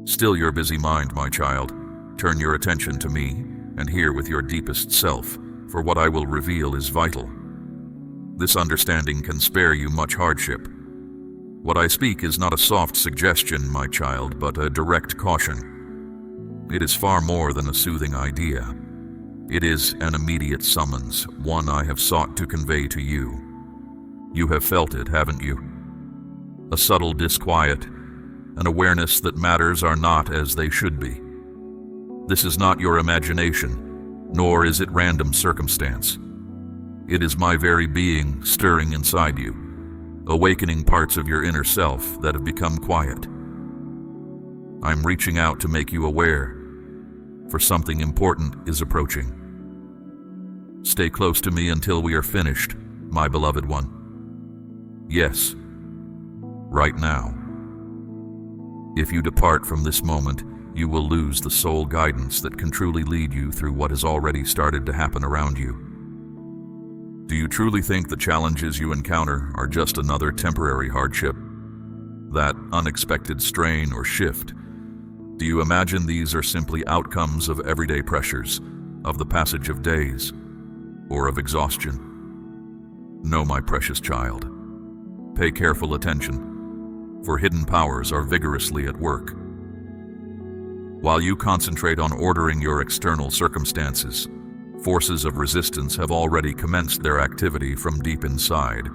Still your busy mind, my child. Turn your attention to me, and hear with your deepest self, for what I will reveal is vital. This understanding can spare you much hardship. What I speak is not a soft suggestion, my child, but a direct caution. It is far more than a soothing idea. It is an immediate summons, one I have sought to convey to you. You have felt it, haven't you? A subtle disquiet, an awareness that matters are not as they should be. This is not your imagination, nor is it random circumstance. It is my very being stirring inside you, awakening parts of your inner self that have become quiet. I'm reaching out to make you aware, for something important is approaching. Stay close to me until we are finished, my beloved one. Yes, right now. If you depart from this moment, you will lose the soul guidance that can truly lead you through what has already started to happen around you. Do you truly think the challenges you encounter are just another temporary hardship? That unexpected strain or shift? Do you imagine these are simply outcomes of everyday pressures, of the passage of days, or of exhaustion? No, my precious child. Pay careful attention, for hidden powers are vigorously at work. While you concentrate on ordering your external circumstances, forces of resistance have already commenced their activity from deep inside.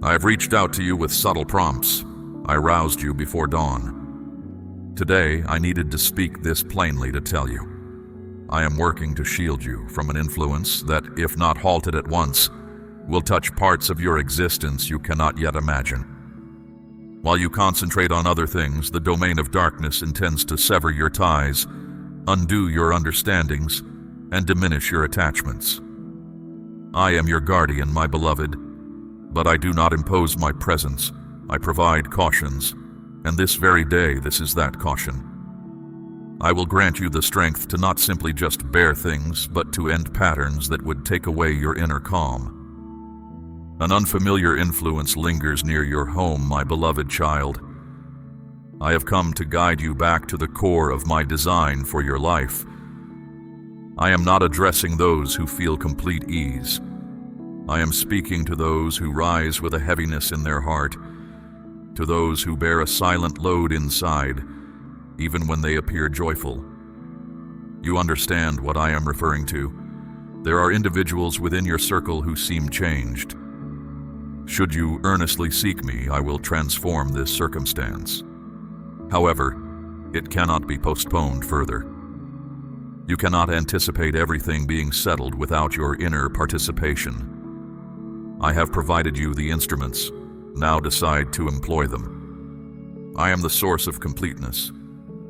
I have reached out to you with subtle prompts. I roused you before dawn. Today, I needed to speak this plainly to tell you. I am working to shield you from an influence that, if not halted at once, will touch parts of your existence you cannot yet imagine. While you concentrate on other things, the domain of darkness intends to sever your ties, undo your understandings, and diminish your attachments. I am your guardian, my beloved, but I do not impose my presence. I provide cautions, and this very day this is that caution. I will grant you the strength to not simply just bear things, but to end patterns that would take away your inner calm. An unfamiliar influence lingers near your home, my beloved child. I have come to guide you back to the core of my design for your life. I am not addressing those who feel complete ease. I am speaking to those who rise with a heaviness in their heart, to those who bear a silent load inside, even when they appear joyful. You understand what I am referring to. There are individuals within your circle who seem changed. Should you earnestly seek me, I will transform this circumstance. However, it cannot be postponed further. You cannot anticipate everything being settled without your inner participation. I have provided you the instruments. Now decide to employ them. I am the source of completeness,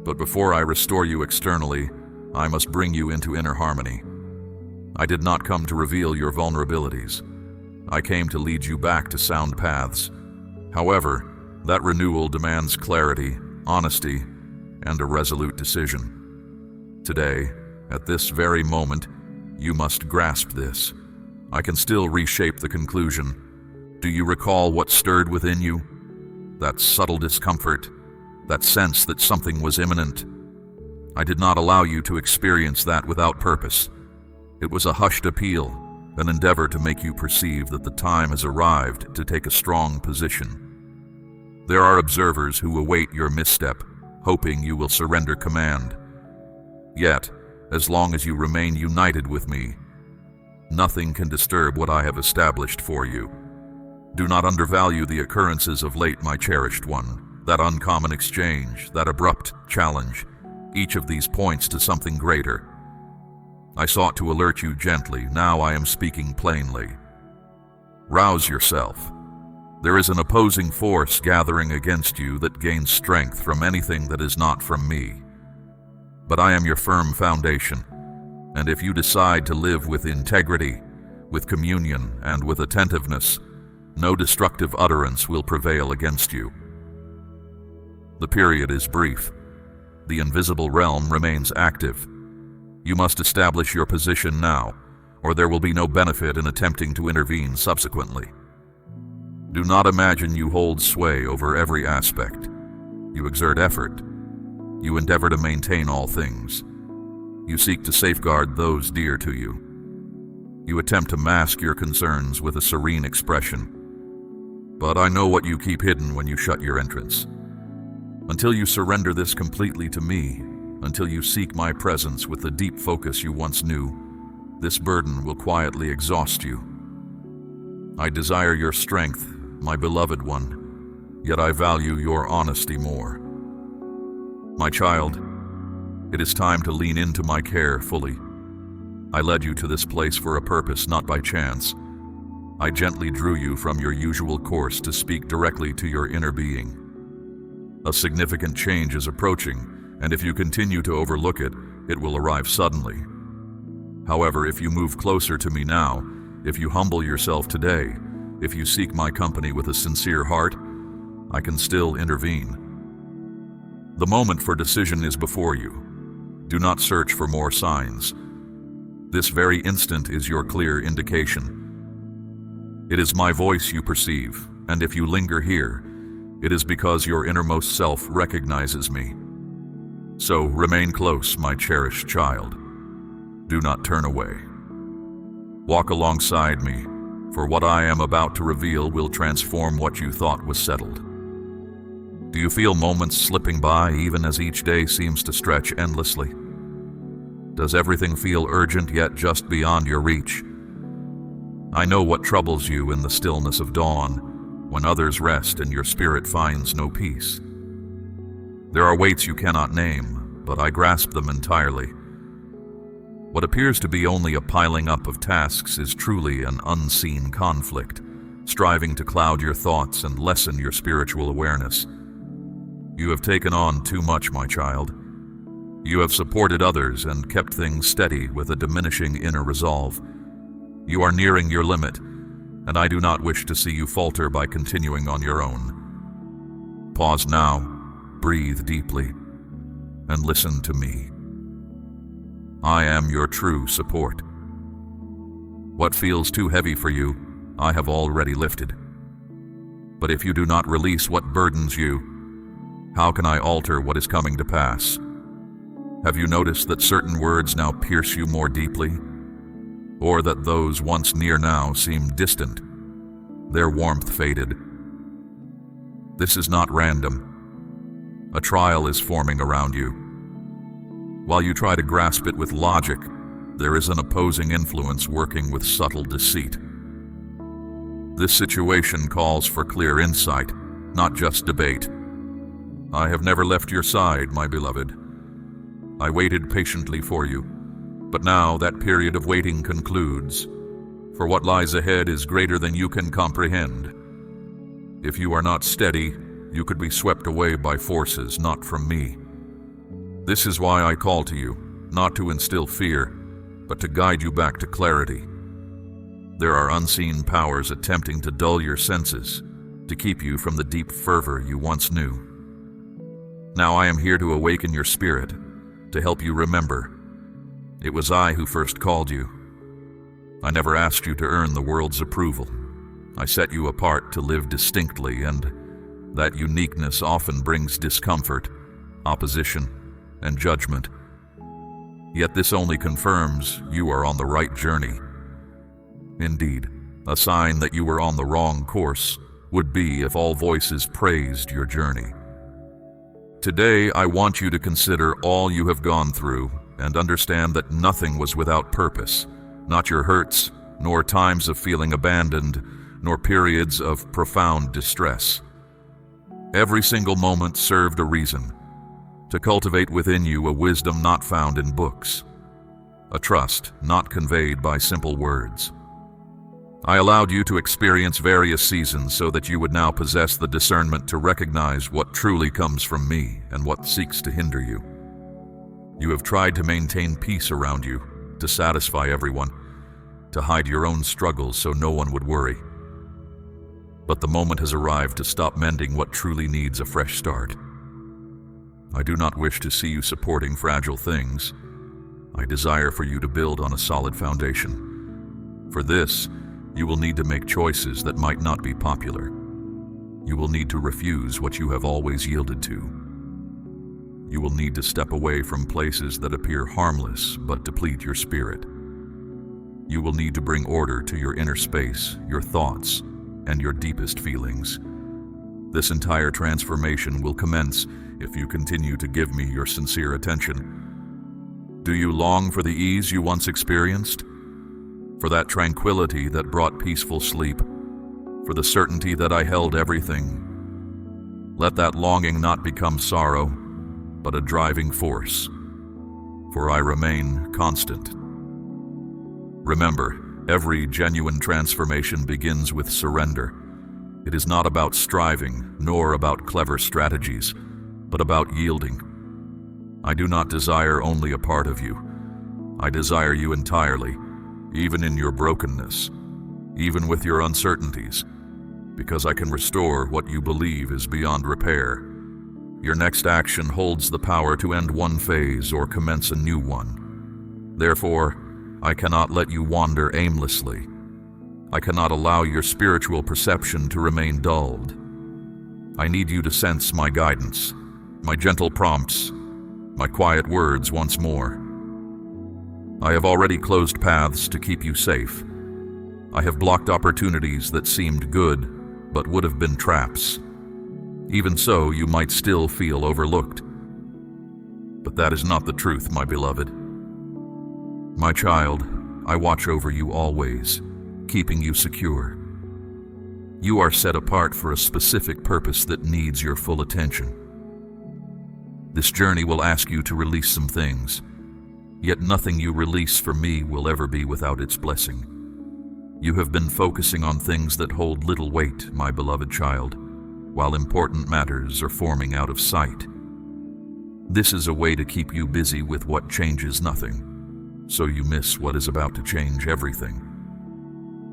but before I restore you externally, I must bring you into inner harmony. I did not come to reveal your vulnerabilities. I came to lead you back to sound paths. However, that renewal demands clarity, honesty, and a resolute decision. Today, at this very moment, you must grasp this. I can still reshape the conclusion. Do you recall what stirred within you? That subtle discomfort, that sense that something was imminent. I did not allow you to experience that without purpose. It was a hushed appeal, an endeavor to make you perceive that the time has arrived to take a strong position. There are observers who await your misstep, hoping you will surrender command. Yet, as long as you remain united with me, nothing can disturb what I have established for you. Do not undervalue the occurrences of late, my cherished one, that uncommon exchange, that abrupt challenge. Each of these points to something greater. I sought to alert you gently, now I am speaking plainly. Rouse yourself. There is an opposing force gathering against you that gains strength from anything that is not from me. But I am your firm foundation, and if you decide to live with integrity, with communion, and with attentiveness, no destructive utterance will prevail against you. The period is brief. The invisible realm remains active. You must establish your position now, or there will be no benefit in attempting to intervene subsequently. Do not imagine you hold sway over every aspect. You exert effort. You endeavor to maintain all things. You seek to safeguard those dear to you. You attempt to mask your concerns with a serene expression. But I know what you keep hidden when you shut your entrance. Until you surrender this completely to me, until you seek my presence with the deep focus you once knew, this burden will quietly exhaust you. I desire your strength, my beloved one, yet I value your honesty more. My child, it is time to lean into my care fully. I led you to this place for a purpose, not by chance. I gently drew you from your usual course to speak directly to your inner being. A significant change is approaching, and if you continue to overlook it, it will arrive suddenly. However, if you move closer to me now, if you humble yourself today, if you seek my company with a sincere heart, I can still intervene. The moment for decision is before you. Do not search for more signs. This very instant is your clear indication. It is my voice you perceive, and if you linger here, it is because your innermost self recognizes me. So remain close, my cherished child. Do not turn away. Walk alongside me, for what I am about to reveal will transform what you thought was settled. Do you feel moments slipping by even as each day seems to stretch endlessly? Does everything feel urgent yet just beyond your reach? I know what troubles you in the stillness of dawn, when others rest and your spirit finds no peace. There are weights you cannot name, but I grasp them entirely. What appears to be only a piling up of tasks is truly an unseen conflict, striving to cloud your thoughts and lessen your spiritual awareness. You have taken on too much, my child. You have supported others and kept things steady with a diminishing inner resolve. You are nearing your limit, and I do not wish to see you falter by continuing on your own. Pause now, breathe deeply, and listen to me. I am your true support. What feels too heavy for you, I have already lifted. But if you do not release what burdens you, how can I alter what is coming to pass? Have you noticed that certain words now pierce you more deeply? Or that those once near now seem distant, their warmth faded? This is not random. A trial is forming around you. While you try to grasp it with logic, there is an opposing influence working with subtle deceit. This situation calls for clear insight, not just debate. I have never left your side, my beloved. I waited patiently for you, but now that period of waiting concludes, for what lies ahead is greater than you can comprehend. If you are not steady, you could be swept away by forces not from me. This is why I call to you, not to instill fear, but to guide you back to clarity. There are unseen powers attempting to dull your senses, to keep you from the deep fervor you once knew. Now I am here to awaken your spirit, to help you remember. It was I who first called you. I never asked you to earn the world's approval. I set you apart to live distinctly, and that uniqueness often brings discomfort, opposition, and judgment. Yet this only confirms you are on the right journey. Indeed, a sign that you were on the wrong course would be if all voices praised your journey. Today, I want you to consider all you have gone through and understand that nothing was without purpose, not your hurts, nor times of feeling abandoned, nor periods of profound distress. Every single moment served a reason, to cultivate within you a wisdom not found in books, a trust not conveyed by simple words. I allowed you to experience various seasons so that you would now possess the discernment to recognize what truly comes from me and what seeks to hinder you. You have tried to maintain peace around you, to satisfy everyone, to hide your own struggles so no one would worry. But the moment has arrived to stop mending what truly needs a fresh start. I do not wish to see you supporting fragile things. I desire for you to build on a solid foundation. For this, you will need to make choices that might not be popular. You will need to refuse what you have always yielded to. You will need to step away from places that appear harmless but deplete your spirit. You will need to bring order to your inner space, your thoughts, and your deepest feelings. This entire transformation will commence if you continue to give me your sincere attention. Do you long for the ease you once experienced? For that tranquility that brought peaceful sleep? For the certainty that I held everything? Let that longing not become sorrow, but a driving force. For I remain constant. Remember, every genuine transformation begins with surrender. It is not about striving, nor about clever strategies, but about yielding. I do not desire only a part of you. I desire you entirely, even in your brokenness, even with your uncertainties, because I can restore what you believe is beyond repair. Your next action holds the power to end one phase or commence a new one. Therefore, I cannot let you wander aimlessly. I cannot allow your spiritual perception to remain dulled. I need you to sense my guidance, my gentle prompts, my quiet words once more. I have already closed paths to keep you safe. I have blocked opportunities that seemed good, but would have been traps. Even so, you might still feel overlooked. But that is not the truth, my beloved. My child, I watch over you always, keeping you secure. You are set apart for a specific purpose that needs your full attention. This journey will ask you to release some things, yet nothing you release for me will ever be without its blessing. You have been focusing on things that hold little weight, my beloved child, while important matters are forming out of sight. This is a way to keep you busy with what changes nothing, so you miss what is about to change everything.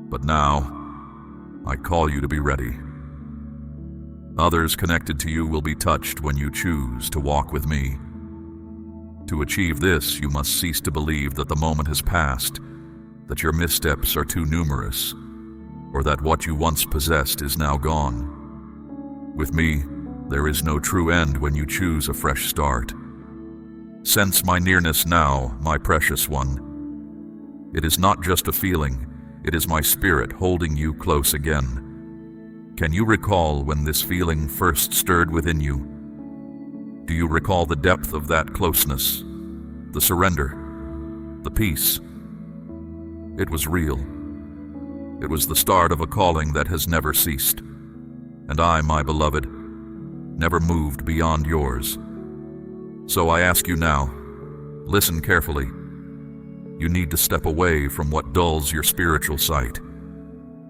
But now, I call you to be ready. Others connected to you will be touched when you choose to walk with me. To achieve this, you must cease to believe that the moment has passed, that your missteps are too numerous, or that what you once possessed is now gone. With me, there is no true end when you choose a fresh start. Sense my nearness now, my precious one. It is not just a feeling, it is my spirit holding you close again. Can you recall when this feeling first stirred within you? Do you recall the depth of that closeness, the surrender, the peace? It was real. It was the start of a calling that has never ceased. And I, my beloved, never moved beyond yours. So I ask you now, listen carefully. You need to step away from what dulls your spiritual sight.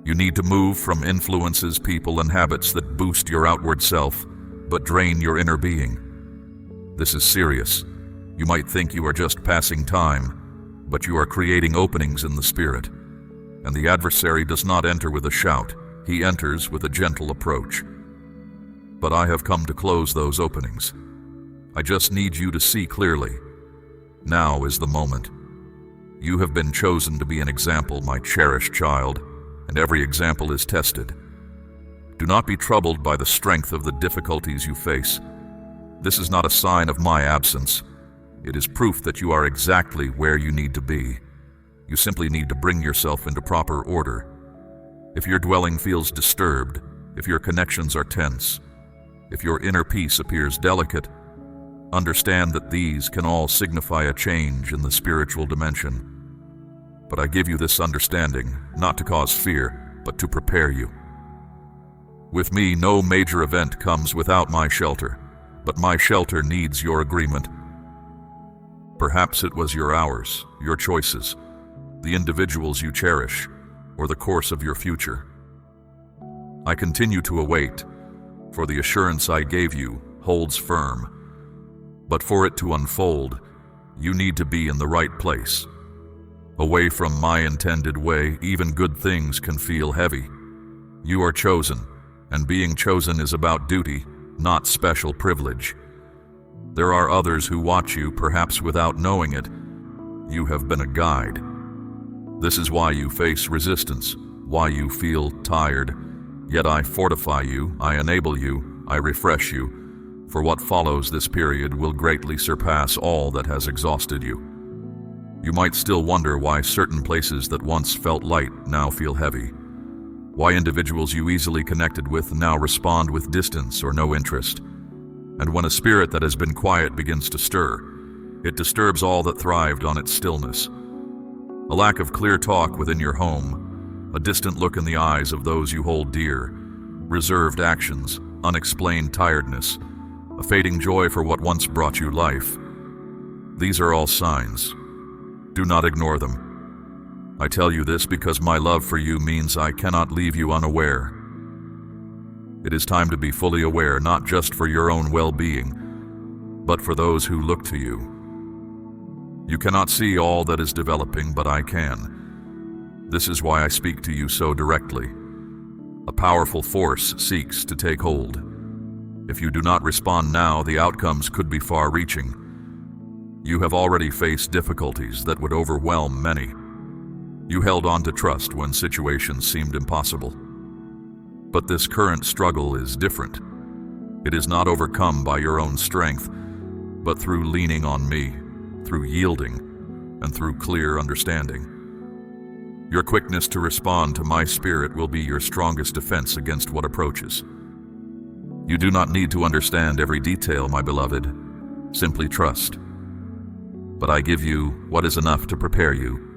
You need to move from influences, people, and habits that boost your outward self, but drain your inner being. This is serious. You might think you are just passing time, but you are creating openings in the spirit. And the adversary does not enter with a shout. He enters with a gentle approach. But I have come to close those openings. I just need you to see clearly. Now is the moment. You have been chosen to be an example, my cherished child, and every example is tested. Do not be troubled by the strength of the difficulties you face. This is not a sign of my absence. It is proof that you are exactly where you need to be. You simply need to bring yourself into proper order. If your dwelling feels disturbed, if your connections are tense, if your inner peace appears delicate, understand that these can all signify a change in the spiritual dimension. But I give you this understanding, not to cause fear, but to prepare you. With me, no major event comes without my shelter, but my shelter needs your agreement. Perhaps it was your hours, your choices, the individuals you cherish, or the course of your future. I continue to await, for the assurance I gave you holds firm. But for it to unfold, you need to be in the right place. Away from my intended way, even good things can feel heavy. You are chosen, and being chosen is about duty, not special privilege. There are others who watch you, perhaps without knowing it. You have been a guide. This is why you face resistance, why you feel tired. Yet I fortify you, I enable you, I refresh you. for what follows this period will greatly surpass all that has exhausted you. You might still wonder why certain places that once felt light now feel heavy, why individuals you easily connected with now respond with distance or no interest. And when a spirit that has been quiet begins to stir, it disturbs all that thrived on its stillness. A lack of clear talk within your home, a distant look in the eyes of those you hold dear, reserved actions, unexplained tiredness, a fading joy for what once brought you life. These are all signs. Do not ignore them. I tell you this because my love for you means I cannot leave you unaware. It is time to be fully aware, not just for your own well-being, but for those who look to you. You cannot see all that is developing, but I can. This is why I speak to you so directly. A powerful force seeks to take hold. If you do not respond now, the outcomes could be far-reaching. You have already faced difficulties that would overwhelm many. You held on to trust when situations seemed impossible. But this current struggle is different. It is not overcome by your own strength, but through leaning on me, through yielding, and through clear understanding. Your quickness to respond to my spirit will be your strongest defense against what approaches. You do not need to understand every detail, my beloved. Simply trust. But I give you what is enough to prepare you.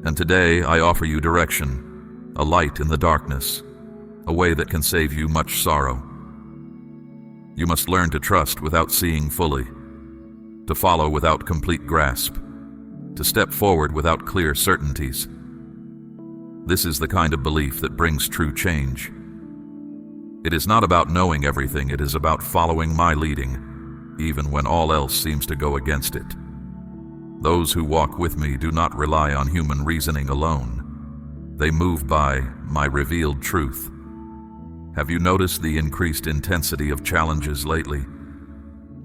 And today I offer you direction, a light in the darkness, a way that can save you much sorrow. You must learn to trust without seeing fully, to follow without complete grasp, to step forward without clear certainties. This is the kind of belief that brings true change. It is not about knowing everything, it is about following my leading, even when all else seems to go against it. Those who walk with me do not rely on human reasoning alone. They move by my revealed truth. Have you noticed the increased intensity of challenges lately?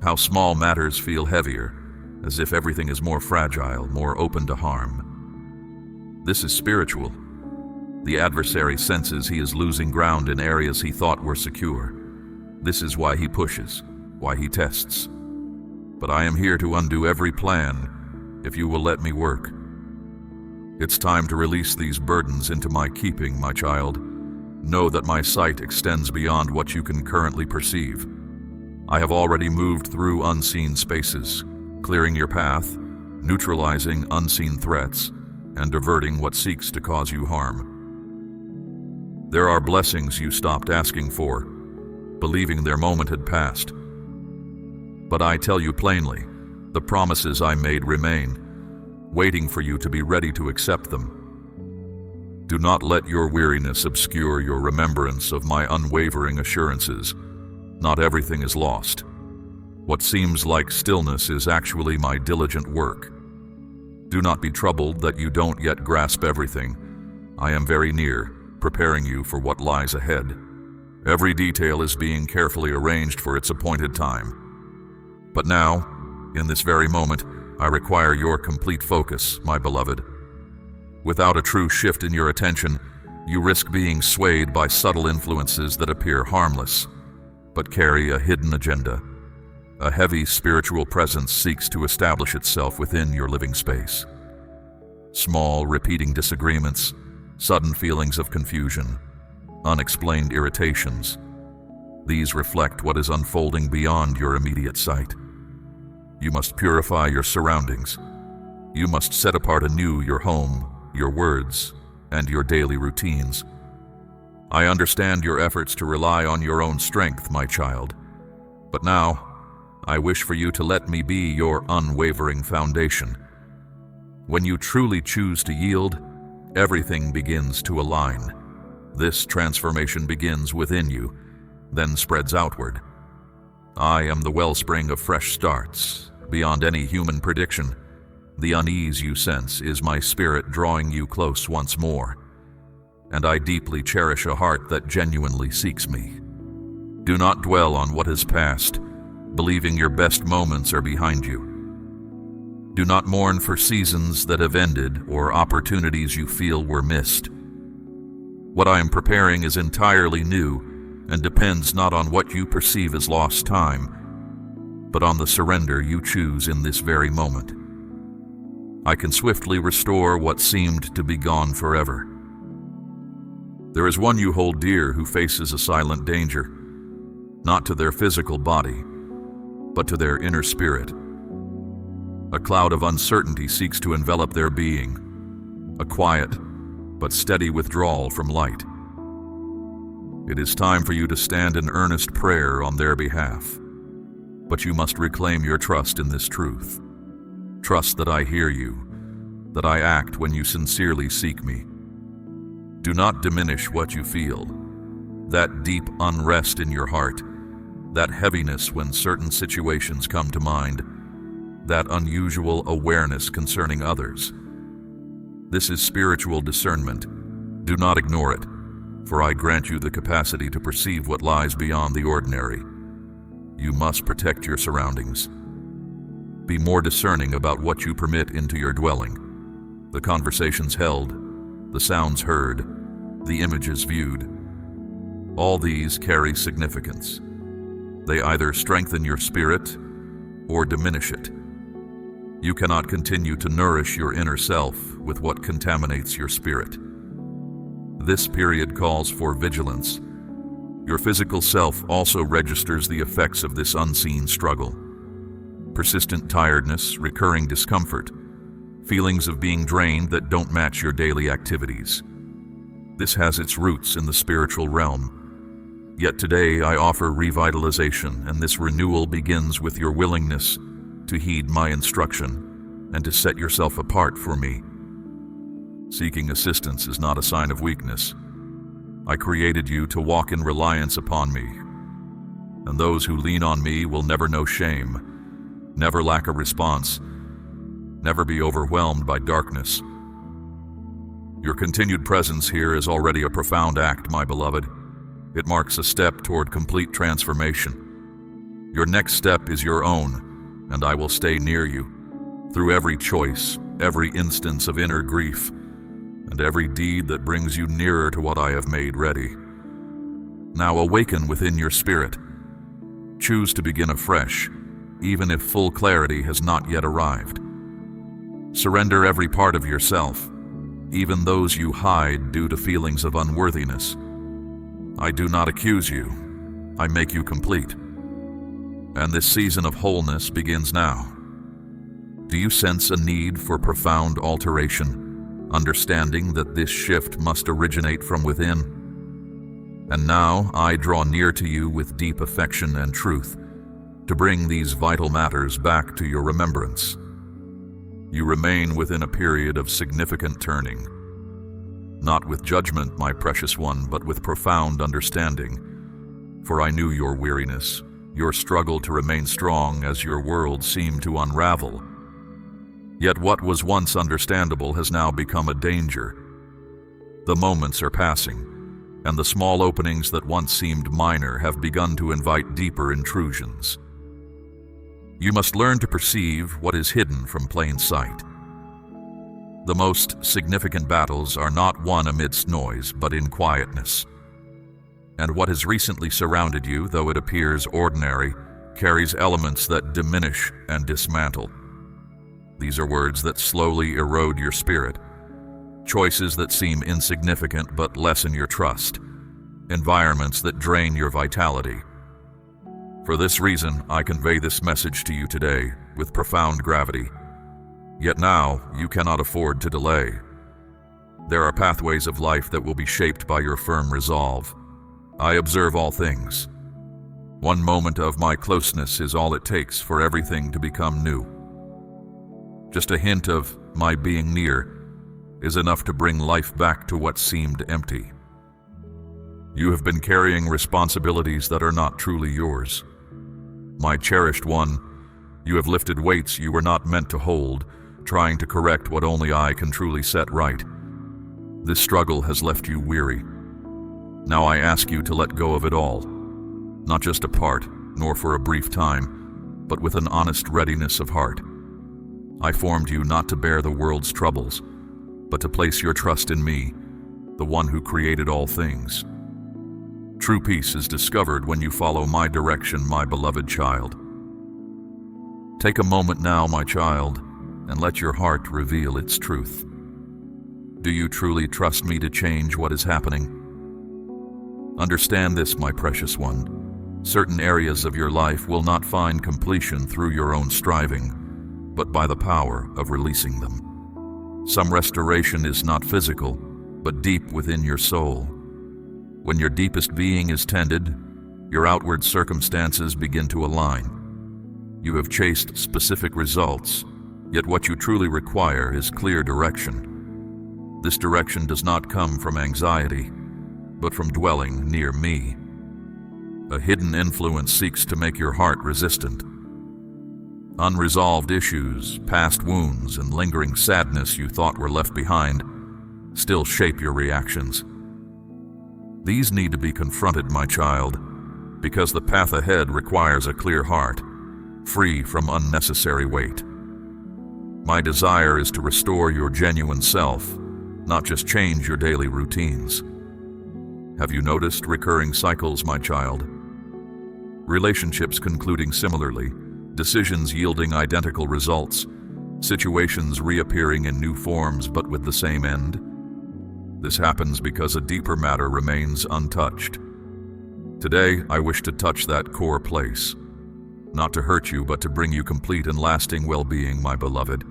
How small matters feel heavier, as if everything is more fragile, more open to harm. This is spiritual. The adversary senses he is losing ground in areas he thought were secure. This is why he pushes, why he tests. But I am here to undo every plan, if you will let me work. It's time to release these burdens into my keeping, my child. Know that my sight extends beyond what you can currently perceive. I have already moved through unseen spaces, clearing your path, neutralizing unseen threats, and diverting what seeks to cause you harm. There are blessings you stopped asking for, believing their moment had passed. But I tell you plainly, the promises I made remain, waiting for you to be ready to accept them. Do not let your weariness obscure your remembrance of my unwavering assurances. Not everything is lost. What seems like stillness is actually my diligent work. Do not be troubled that you don't yet grasp everything. I am very near, preparing you for what lies ahead. Every detail is being carefully arranged for its appointed time. But now, in this very moment, I require your complete focus, my beloved. Without a true shift in your attention, you risk being swayed by subtle influences that appear harmless, but carry a hidden agenda. A heavy spiritual presence seeks to establish itself within your living space. Small, repeating disagreements, sudden feelings of confusion, unexplained irritations. These reflect what is unfolding beyond your immediate sight. You must purify your surroundings. You must set apart anew your home, your words, and your daily routines. I understand your efforts to rely on your own strength, my child. But now, I wish for you to let me be your unwavering foundation. When you truly choose to yield, everything begins to align. This transformation begins within you, then spreads outward. I am the wellspring of fresh starts, beyond any human prediction. The unease you sense is my spirit drawing you close once more, and I deeply cherish a heart that genuinely seeks me. Do not dwell on what has passed, believing your best moments are behind you. Do not mourn for seasons that have ended or opportunities you feel were missed. What I am preparing is entirely new and depends not on what you perceive as lost time, but on the surrender you choose in this very moment. I can swiftly restore what seemed to be gone forever. There is one you hold dear who faces a silent danger, not to their physical body, but to their inner spirit. A cloud of uncertainty seeks to envelop their being, a quiet but steady withdrawal from light. It is time for you to stand in earnest prayer on their behalf, but you must reclaim your trust in this truth. Trust that I hear you, that I act when you sincerely seek me. Do not diminish what you feel, that deep unrest in your heart, that heaviness when certain situations come to mind, that unusual awareness concerning others. This is spiritual discernment. Do not ignore it, for I grant you the capacity to perceive what lies beyond the ordinary. You must protect your surroundings. Be more discerning about what you permit into your dwelling. The conversations held, the sounds heard, the images viewed. All these carry significance. They either strengthen your spirit or diminish it. You cannot continue to nourish your inner self with what contaminates your spirit. This period calls for vigilance. Your physical self also registers the effects of this unseen struggle. Persistent tiredness, recurring discomfort, feelings of being drained that don't match your daily activities. This has its roots in the spiritual realm. Yet today I offer revitalization, and this renewal begins with your willingness to heed my instruction and to set yourself apart for me. Seeking assistance is not a sign of weakness. I created you to walk in reliance upon me, and those who lean on me will never know shame, never lack a response, never be overwhelmed by darkness. Your continued presence here is already a profound act, my beloved. It marks a step toward complete transformation. Your next step is your own, and I will stay near you through every choice, every instance of inner grief, and every deed that brings you nearer to what I have made ready. Now awaken within your spirit. Choose to begin afresh, even if full clarity has not yet arrived. Surrender every part of yourself, even those you hide due to feelings of unworthiness. I do not accuse you. I make you complete. And this season of wholeness begins now. Do you sense a need for profound alteration, understanding that this shift must originate from within? And now I draw near to you with deep affection and truth to bring these vital matters back to your remembrance. You remain within a period of significant turning. Not with judgment, my precious one, but with profound understanding. For I knew your weariness, your struggle to remain strong as your world seemed to unravel. Yet what was once understandable has now become a danger. The moments are passing, and the small openings that once seemed minor have begun to invite deeper intrusions. You must learn to perceive what is hidden from plain sight. The most significant battles are not won amidst noise, but in quietness. And what has recently surrounded you, though it appears ordinary, carries elements that diminish and dismantle. These are words that slowly erode your spirit, choices that seem insignificant but lessen your trust, environments that drain your vitality. For this reason, I convey this message to you today with profound gravity. Yet now, you cannot afford to delay. There are pathways of life that will be shaped by your firm resolve. I observe all things. One moment of my closeness is all it takes for everything to become new. Just a hint of my being near is enough to bring life back to what seemed empty. You have been carrying responsibilities that are not truly yours. My cherished one, you have lifted weights you were not meant to hold, trying to correct what only I can truly set right. This struggle has left you weary. Now I ask you to let go of it all, not just a part, nor for a brief time, but with an honest readiness of heart. I formed you not to bear the world's troubles, but to place your trust in me, the one who created all things. True peace is discovered when you follow my direction, my beloved child. Take a moment now, my child, and let your heart reveal its truth. Do you truly trust me to change what is happening? Understand this, my precious one. Certain areas of your life will not find completion through your own striving, but by the power of releasing them. Some restoration is not physical, but deep within your soul. When your deepest being is tended, your outward circumstances begin to align. You have chased specific results, yet what you truly require is clear direction. This direction does not come from anxiety, but from dwelling near me. A hidden influence seeks to make your heart resistant. Unresolved issues, past wounds, and lingering sadness you thought were left behind still shape your reactions. These need to be confronted, my child, because the path ahead requires a clear heart, free from unnecessary weight. My desire is to restore your genuine self, not just change your daily routines. Have you noticed recurring cycles, my child? Relationships concluding similarly, decisions yielding identical results, situations reappearing in new forms but with the same end. This happens because a deeper matter remains untouched. Today, I wish to touch that core place. Not to hurt you, but to bring you complete and lasting well-being, my beloved.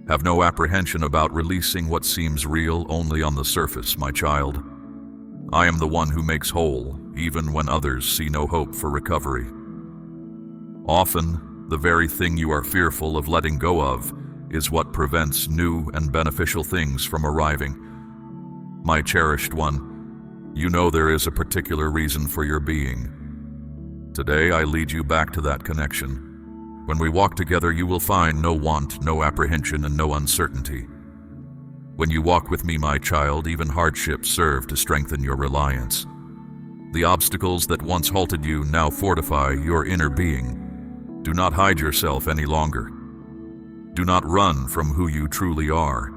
Have no apprehension about releasing what seems real only on the surface, my child. I am the one who makes whole, even when others see no hope for recovery. Often, the very thing you are fearful of letting go of is what prevents new and beneficial things from arriving. My cherished one, you know there is a particular reason for your being. Today, I lead you back to that connection. When we walk together, you will find no want, no apprehension, and no uncertainty. When you walk with me, my child, even hardships serve to strengthen your reliance. The obstacles that once halted you now fortify your inner being. Do not hide yourself any longer. Do not run from who you truly are.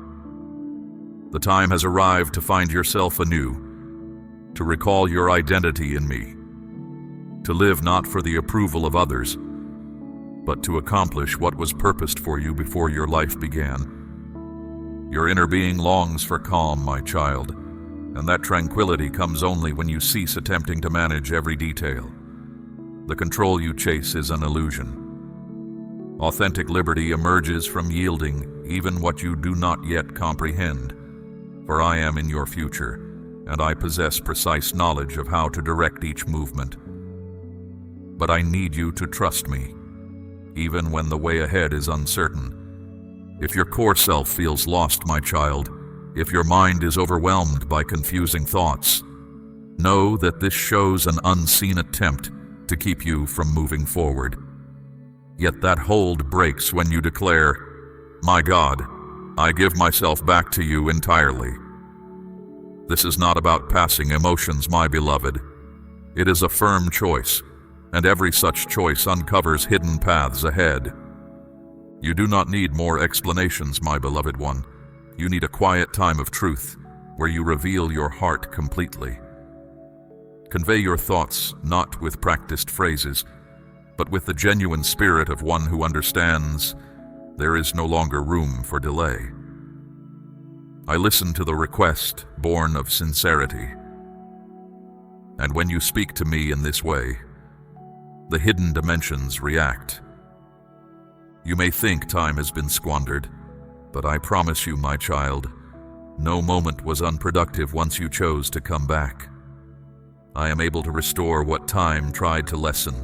The time has arrived to find yourself anew, to recall your identity in me, to live not for the approval of others, but to accomplish what was purposed for you before your life began. Your inner being longs for calm, my child, and that tranquility comes only when you cease attempting to manage every detail. The control you chase is an illusion. Authentic liberty emerges from yielding even what you do not yet comprehend. For I am in your future, and I possess precise knowledge of how to direct each movement. But I need you to trust me, even when the way ahead is uncertain. If your core self feels lost, my child, if your mind is overwhelmed by confusing thoughts, know that this shows an unseen attempt to keep you from moving forward. Yet that hold breaks when you declare, "My God, I give myself back to you entirely." This is not about passing emotions, my beloved. It is a firm choice, and every such choice uncovers hidden paths ahead. You do not need more explanations, my beloved one. You need a quiet time of truth, where you reveal your heart completely. Convey your thoughts not with practiced phrases, but with the genuine spirit of one who understands there is no longer room for delay. I listen to the request born of sincerity. And when you speak to me in this way, the hidden dimensions react. You may think time has been squandered, but I promise you, my child, no moment was unproductive once you chose to come back. I am able to restore what time tried to lessen,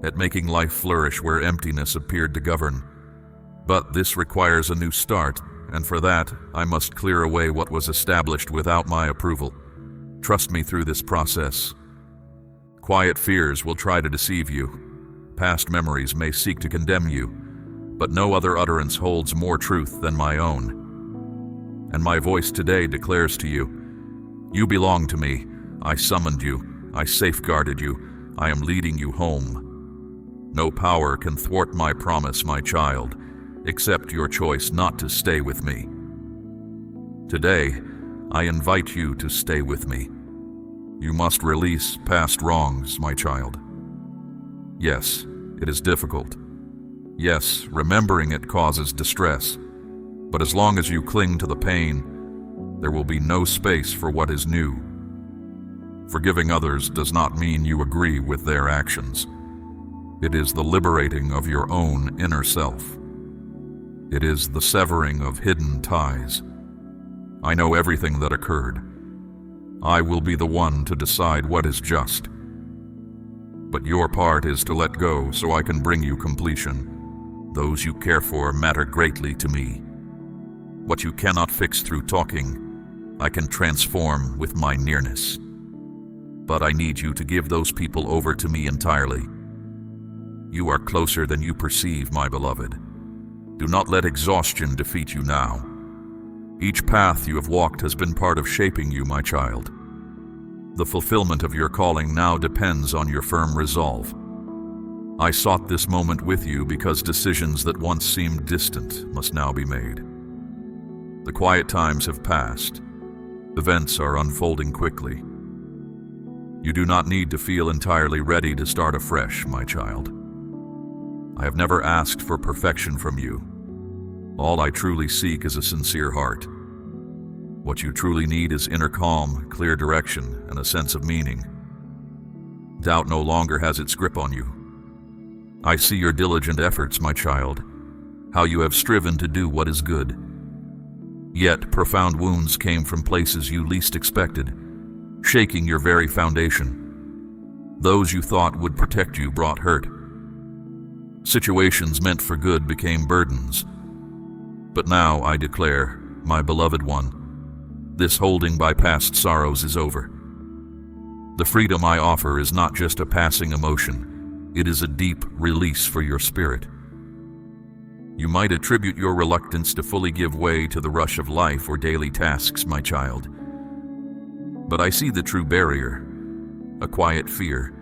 at making life flourish where emptiness appeared to govern. But this requires a new start, and for that, I must clear away what was established without my approval. Trust me through this process. Quiet fears will try to deceive you. Past memories may seek to condemn you, but no other utterance holds more truth than my own. And my voice today declares to you, you belong to me. I summoned you. I safeguarded you. I am leading you home. No power can thwart my promise, my child, except your choice not to stay with me. Today, I invite you to stay with me. You must release past wrongs, my child. Yes, it is difficult. Yes, remembering it causes distress, but as long as you cling to the pain, there will be no space for what is new. Forgiving others does not mean you agree with their actions. It is the liberating of your own inner self. It is the severing of hidden ties. I know everything that occurred. I will be the one to decide what is just. But your part is to let go so I can bring you completion. Those you care for matter greatly to me. What you cannot fix through talking, I can transform with my nearness. But I need you to give those people over to me entirely. You are closer than you perceive, my beloved. Do not let exhaustion defeat you now. Each path you have walked has been part of shaping you, my child. The fulfillment of your calling now depends on your firm resolve. I sought this moment with you because decisions that once seemed distant must now be made. The quiet times have passed. Events are unfolding quickly. You do not need to feel entirely ready to start afresh, my child. I have never asked for perfection from you. All I truly seek is a sincere heart. What you truly need is inner calm, clear direction, and a sense of meaning. Doubt no longer has its grip on you. I see your diligent efforts, my child, how you have striven to do what is good. Yet profound wounds came from places you least expected, shaking your very foundation. Those you thought would protect you brought hurt. Situations meant for good became burdens. But now I declare, my beloved one, this holding by past sorrows is over. The freedom I offer is not just a passing emotion, it is a deep release for your spirit. You might attribute your reluctance to fully give way to the rush of life or daily tasks, my child. But I see the true barrier, a quiet fear.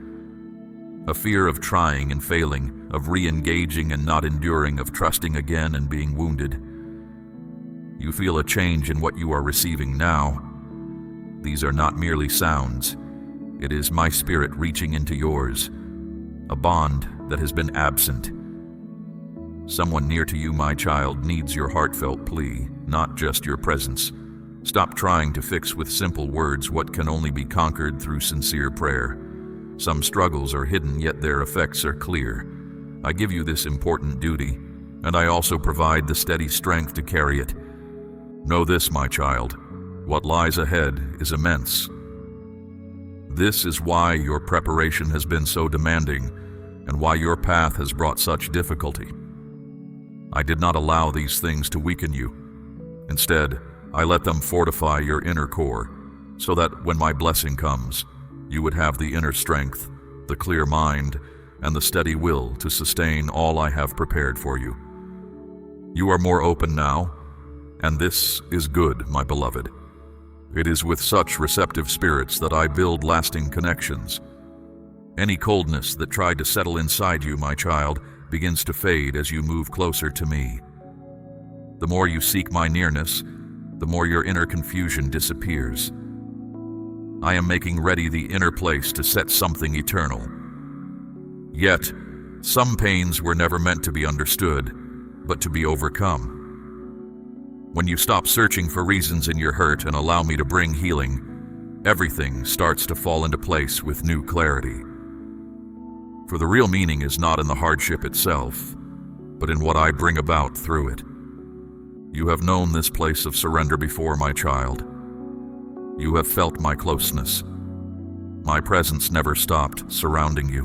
A fear of trying and failing, of re-engaging and not enduring, of trusting again and being wounded. You feel a change in what you are receiving now. These are not merely sounds. It is my spirit reaching into yours, a bond that has been absent. Someone near to you, my child, needs your heartfelt plea, not just your presence. Stop trying to fix with simple words what can only be conquered through sincere prayer. Some struggles are hidden, yet their effects are clear. I give you this important duty, and I also provide the steady strength to carry it. Know this, my child, what lies ahead is immense. This is why your preparation has been so demanding, and why your path has brought such difficulty. I did not allow these things to weaken you. Instead, I let them fortify your inner core, so that when my blessing comes, you would have the inner strength, the clear mind, and the steady will to sustain all I have prepared for you. You are more open now, and this is good, my beloved. It is with such receptive spirits that I build lasting connections. Any coldness that tried to settle inside you, my child, begins to fade as you move closer to me. The more you seek my nearness, the more your inner confusion disappears. I am making ready the inner place to set something eternal. Yet, some pains were never meant to be understood, but to be overcome. When you stop searching for reasons in your hurt and allow me to bring healing, everything starts to fall into place with new clarity. For the real meaning is not in the hardship itself, but in what I bring about through it. You have known this place of surrender before, my child. You have felt my closeness. My presence never stopped surrounding you.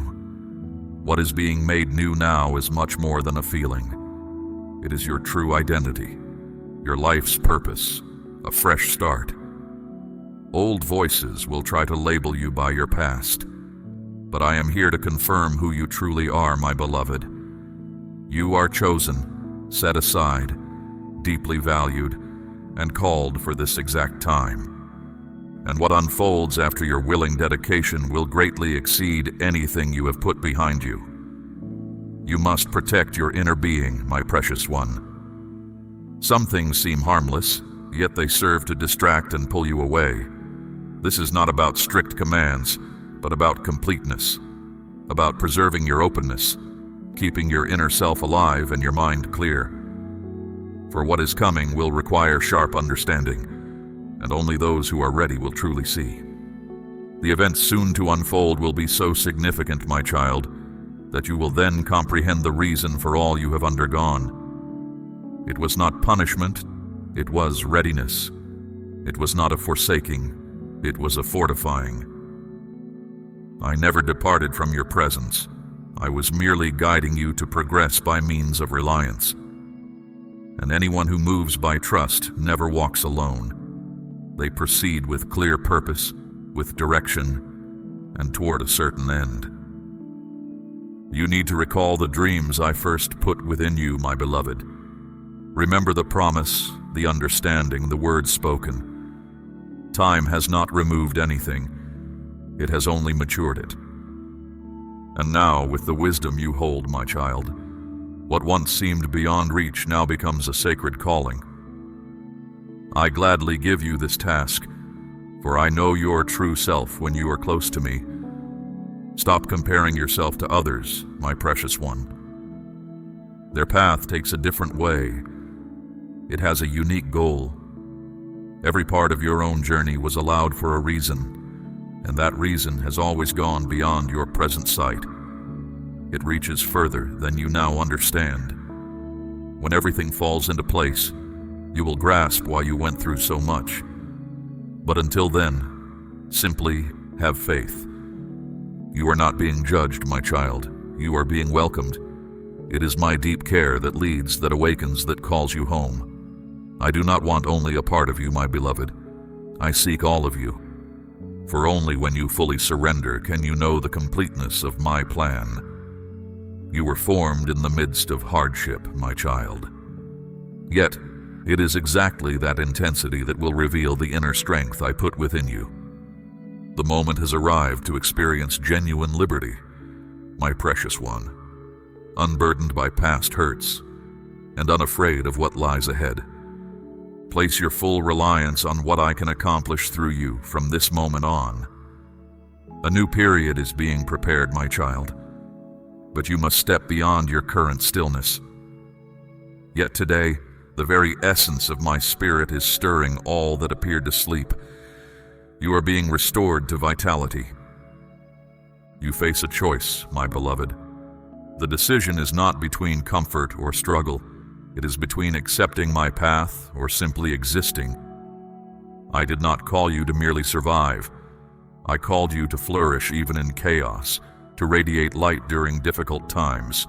What is being made new now is much more than a feeling. It is your true identity, your life's purpose, a fresh start. Old voices will try to label you by your past, but I am here to confirm who you truly are, my beloved. You are chosen, set aside, deeply valued, and called for this exact time. And what unfolds after your willing dedication will greatly exceed anything you have put behind you. You must protect your inner being, my precious one. Some things seem harmless, yet they serve to distract and pull you away. This is not about strict commands, but about completeness, about preserving your openness, keeping your inner self alive and your mind clear. For what is coming will require sharp understanding, and only those who are ready will truly see. The events soon to unfold will be so significant, my child, that you will then comprehend the reason for all you have undergone. It was not punishment, it was readiness. It was not a forsaking, it was a fortifying. I never departed from your presence. I was merely guiding you to progress by means of reliance. And anyone who moves by trust never walks alone. They proceed with clear purpose, with direction, and toward a certain end. You need to recall the dreams I first put within you, my beloved. Remember the promise, the understanding, the words spoken. Time has not removed anything. It has only matured it. And now, with the wisdom you hold, my child, what once seemed beyond reach now becomes a sacred calling. I gladly give you this task, for I know your true self when you are close to me. Stop comparing yourself to others, my precious one. Their path takes a different way. It has a unique goal. Every part of your own journey was allowed for a reason, and that reason has always gone beyond your present sight. It reaches further than you now understand. When everything falls into place, you will grasp why you went through so much. But until then, simply have faith. You are not being judged, my child. You are being welcomed. It is my deep care that leads, that awakens, that calls you home. I do not want only a part of you, my beloved. I seek all of you. For only when you fully surrender can you know the completeness of my plan. You were formed in the midst of hardship, my child. Yet, it is exactly that intensity that will reveal the inner strength I put within you. The moment has arrived to experience genuine liberty, my precious one, unburdened by past hurts and unafraid of what lies ahead. Place your full reliance on what I can accomplish through you from this moment on. A new period is being prepared, my child, but you must step beyond your current stillness. Yet today, the very essence of my spirit is stirring all that appeared to sleep. You are being restored to vitality. You face a choice, my beloved. The decision is not between comfort or struggle. It is between accepting my path or simply existing. I did not call you to merely survive. I called you to flourish even in chaos, to radiate light during difficult times.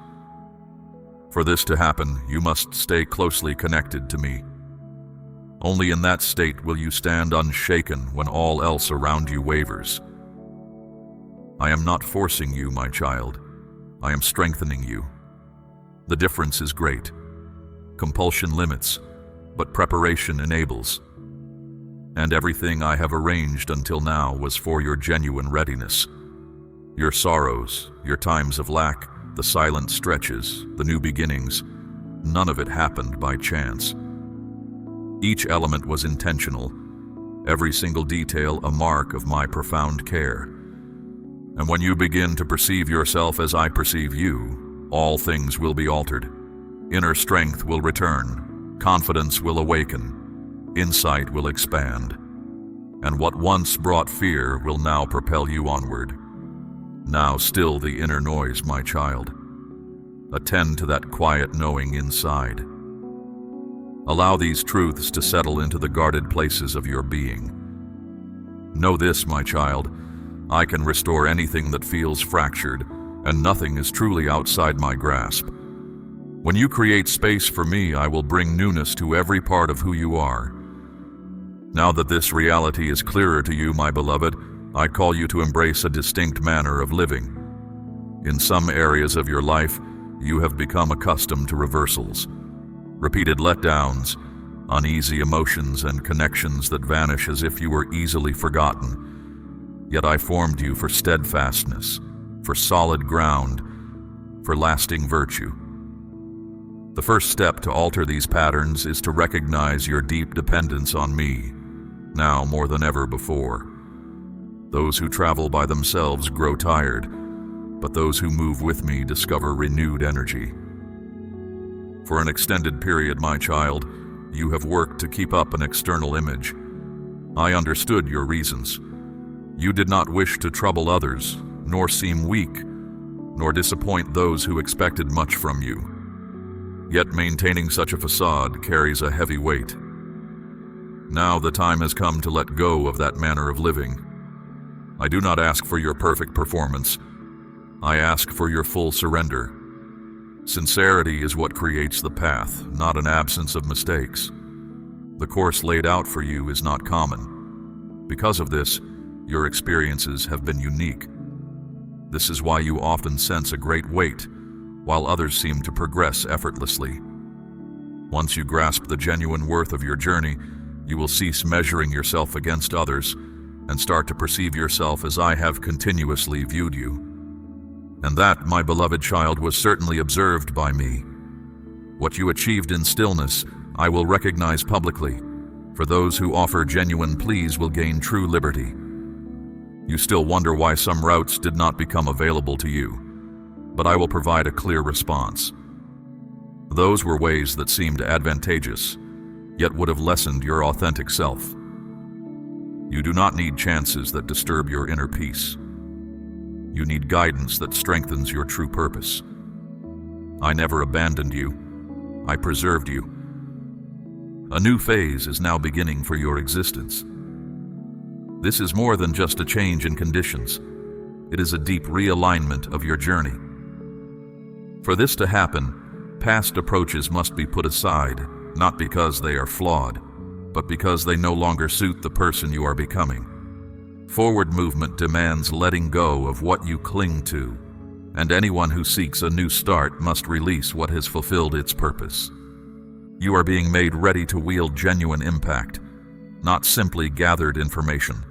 For this to happen, you must stay closely connected to me. Only in that state will you stand unshaken when all else around you wavers. I am not forcing you, my child. I am strengthening you. The difference is great. Compulsion limits, but preparation enables. And everything I have arranged until now was for your genuine readiness. Your sorrows, your times of lack, the silent stretches, the new beginnings, none of it happened by chance. Each element was intentional, every single detail a mark of my profound care. And when you begin to perceive yourself as I perceive you, all things will be altered. Inner strength will return, confidence will awaken, insight will expand, and what once brought fear will now propel you onward. Now still the inner noise, my child. Attend to that quiet knowing inside. Allow these truths to settle into the guarded places of your being. Know this, my child, I can restore anything that feels fractured, and nothing is truly outside my grasp. When you create space for me, I will bring newness to every part of who you are. Now that this reality is clearer to you, my beloved, I call you to embrace a distinct manner of living. In some areas of your life, you have become accustomed to reversals, repeated letdowns, uneasy emotions, and connections that vanish as if you were easily forgotten. Yet I formed you for steadfastness, for solid ground, for lasting virtue. The first step to alter these patterns is to recognize your deep dependence on me, now more than ever before. Those who travel by themselves grow tired. but those who move with me discover renewed energy. For an extended period, my child, you have worked to keep up an external image. I understood your reasons. You did not wish to trouble others, nor seem weak, nor disappoint those who expected much from you. Yet maintaining such a facade carries a heavy weight. Now the time has come to let go of that manner of living. I do not ask for your perfect performance. I ask for your full surrender. Sincerity is what creates the path, not an absence of mistakes. The course laid out for you is not common. Because of this, your experiences have been unique. This is why you often sense a great weight, while others seem to progress effortlessly. Once you grasp the genuine worth of your journey, you will cease measuring yourself against others and start to perceive yourself as I have continuously viewed you. And that, my beloved child, was certainly observed by me. What you achieved in stillness, I will recognize publicly, for those who offer genuine pleas will gain true liberty. You still wonder why some routes did not become available to you, but I will provide a clear response. Those were ways that seemed advantageous, yet would have lessened your authentic self. You do not need chances that disturb your inner peace. You need guidance that strengthens your true purpose. I never abandoned you. I preserved you. A new phase is now beginning for your existence. This is more than just a change in conditions. It is a deep realignment of your journey. For this to happen, past approaches must be put aside, not because they are flawed, but because they no longer suit the person you are becoming. Forward movement demands letting go of what you cling to, and anyone who seeks a new start must release what has fulfilled its purpose. You are being made ready to wield genuine impact, not simply gathered information.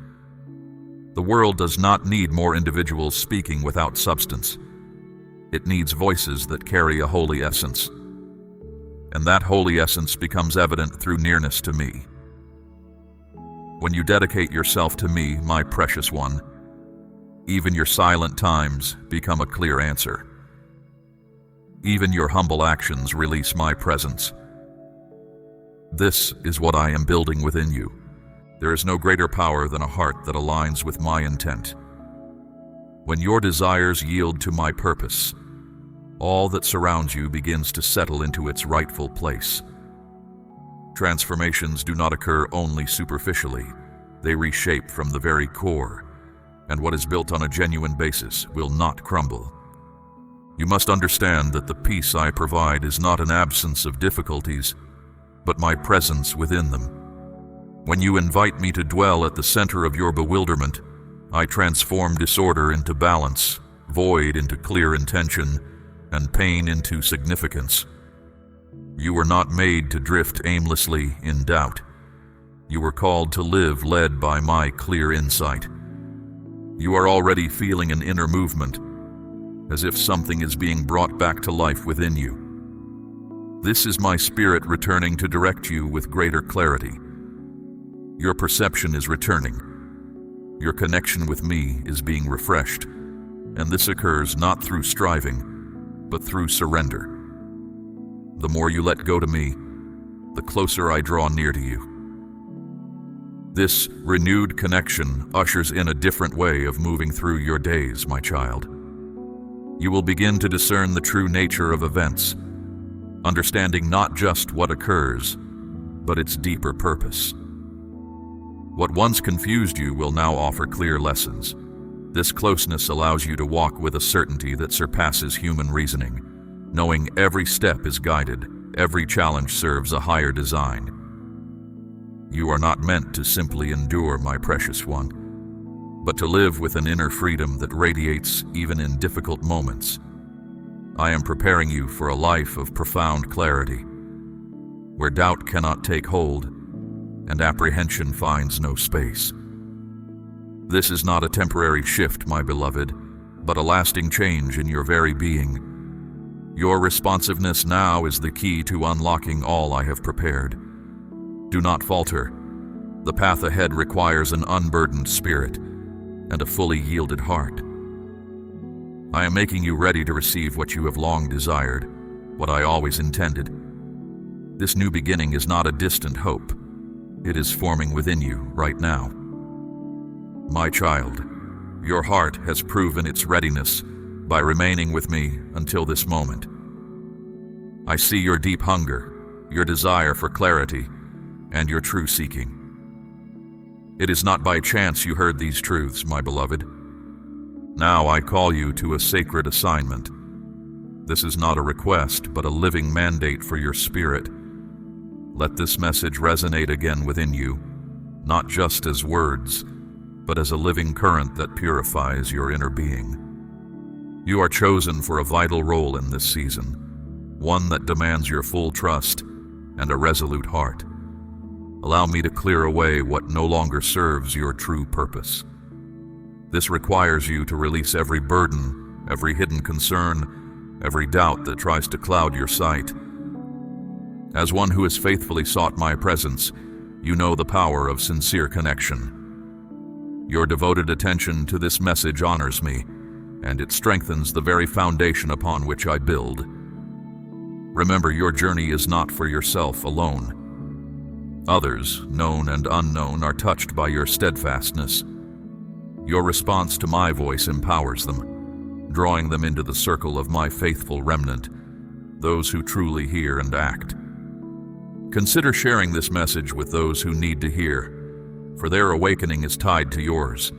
The world does not need more individuals speaking without substance. It needs voices that carry a holy essence. And that holy essence becomes evident through nearness to me. When you dedicate yourself to me, my precious one, even your silent times become a clear answer. Even your humble actions release my presence. This is what I am building within you. There is no greater power than a heart that aligns with my intent. When your desires yield to my purpose, all that surrounds you begins to settle into its rightful place. Transformations do not occur only superficially. They reshape from the very core, and what is built on a genuine basis will not crumble. You must understand that the peace I provide is not an absence of difficulties, but my presence within them. When you invite me to dwell at the center of your bewilderment, I transform disorder into balance, void into clear intention, and pain into significance. You were not made to drift aimlessly in doubt. You were called to live led by my clear insight. You are already feeling an inner movement, as if something is being brought back to life within you. This is my spirit returning to direct you with greater clarity. Your perception is returning. Your connection with me is being refreshed, and this occurs not through striving, but through surrender. The more you let go to me, the closer I draw near to you. This renewed connection ushers in a different way of moving through your days, my child. You will begin to discern the true nature of events, understanding not just what occurs, but its deeper purpose. What once confused you will now offer clear lessons. This closeness allows you to walk with a certainty that surpasses human reasoning, knowing every step is guided, every challenge serves a higher design. You are not meant to simply endure, my precious one, but to live with an inner freedom that radiates even in difficult moments. I am preparing you for a life of profound clarity, where doubt cannot take hold and apprehension finds no space. This is not a temporary shift, my beloved, but a lasting change in your very being. Your responsiveness now is the key to unlocking all I have prepared. Do not falter. The path ahead requires an unburdened spirit and a fully yielded heart. I am making you ready to receive what you have long desired, what I always intended. This new beginning is not a distant hope. It is forming within you right now. My child, your heart has proven its readiness by remaining with me until this moment. I see your deep hunger, your desire for clarity, and your true seeking. It is not by chance you heard these truths, my beloved. Now I call you to a sacred assignment. This is not a request, but a living mandate for your spirit. Let this message resonate again within you, not just as words, but as a living current that purifies your inner being. You are chosen for a vital role in this season, one that demands your full trust and a resolute heart. Allow me to clear away what no longer serves your true purpose. This requires you to release every burden, every hidden concern, every doubt that tries to cloud your sight. As one who has faithfully sought my presence, you know the power of sincere connection. Your devoted attention to this message honors me, and it strengthens the very foundation upon which I build. Remember, your journey is not for yourself alone. Others, known and unknown, are touched by your steadfastness. Your response to my voice empowers them, drawing them into the circle of my faithful remnant, those who truly hear and act. Consider sharing this message with those who need to hear, for their awakening is tied to yours.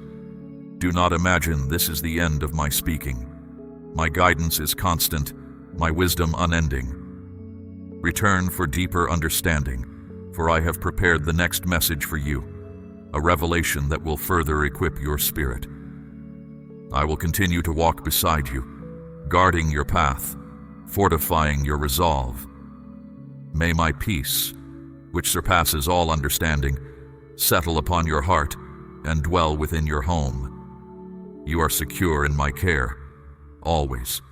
Do not imagine this is the end of my speaking. My guidance is constant, my wisdom unending. Return for deeper understanding, for I have prepared the next message for you, a revelation that will further equip your spirit. I will continue to walk beside you, guarding your path, fortifying your resolve. May my peace, which surpasses all understanding, settle upon your heart and dwell within your home. You are secure in my care, always.